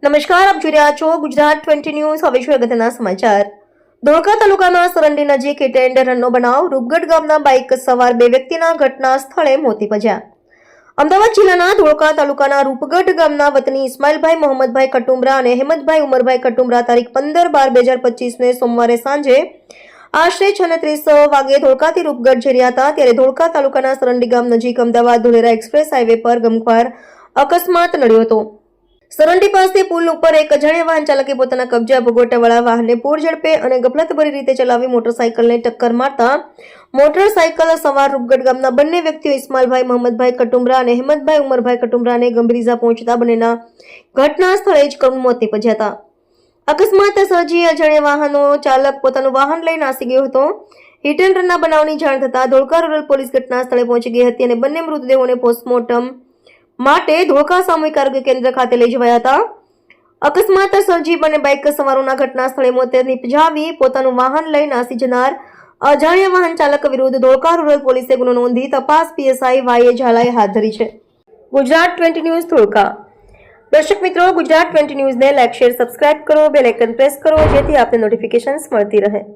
નમસ્કાર, આપ જોઈ રહ્યા છો ગુજરાત 20 ન્યૂઝ। હવે જોઈએ અગત્યના સમાચાર। ધોળકા તાલુકાના સરંડી નજીક હિટ એન્ડ રનનો બનાવ। રૂપગઢ ગામના બાઇક સવાર બે વ્યક્તિના ઘટના સ્થળે મોત નીપજ્યા। અમદાવાદ જિલ્લાના ધોળકા તાલુકાના રૂપગઢ ગામના વતની ઇસ્માઇલભાઈ મોહમ્મદભાઈ કટુમરા અને અહેમદભાઈ ઉમરભાઈ કટુમરા તારીખ 15/12/2025ને સોમવારે સાંજે આશરે 6:30 વાગે ધોળકાથી રૂપગઢ જઈ રહ્યા હતા। ત્યારે ધોળકા તાલુકાના સરંડી ગામ નજીક અમદાવાદ ધોલેરા એક્સપ્રેસ હાઈવે પર ગમખ્વાર અકસ્માત નડ્યો હતો। સરંડી પાસે પુલ ઉપર એક અજાણ્યા વાહન ચાલકે પોતાના કબજા ભોગવટાવાળા વાહનને પૂર ઝડપે અને ગફલતભરી રીતે ચલાવી મોટરસાઇકલને ટક્કર મારતા મોટરસાઇકલ સવાર રૂપગઢ ગામના બંને વ્યક્તિઓ ઇસ્માઇલભાઈ મોહમ્મદભાઈ કટુમરા અને અહેમદભાઈ ઉમરભાઈ કટુમરાને ગંભીર ઇજા પહોંચતા બંનેના ઘટના સ્થળે જ કરુણ મોત નીપજ્યા હતા। અકસ્માત સર્જી અજાણ્યા વાહનો ચાલક પોતાનું વાહન લઈ નાસી ગયો હતો। હિટ એન્ડ રનના બનાવની જાણ થતાં ધોળકા રૂરલ પોલીસ ઘટના સ્થળે પહોંચી ગઈ હતી અને બંને મૃતદેહોને પોસ્ટમોર્ટમ માટે ધોળકા સામૂહિક આરોગ્ય કેન્દ્ર ખાતે લઈ જવાયા હતા। અકસ્માત સર્જી બંને બાઇક સવારોના ઘટના સ્થળે મોત નિપજાવી પોતાનું વાહન લઈ નાસી જનાર અજાણ્યા વાહન ચાલક વિરુદ્ધ ધોળકા રૂરલ પોલીસે ગુનો નોંધી તપાસ પીએસઆઈ વાય ઝાલાએ હાથ ધરી છે। ગુજરાત 20 ન્યૂઝ ધોળકા। દર્શક મિત્રો, ગુજરાત 20 ન્યૂઝને લાઈક, શેર, સબસ્ક્રાઇબ કરો, બેલ આઇકન પ્રેસ કરો જેથી આપને નોટિફિકેશન્સ મળતી રહે।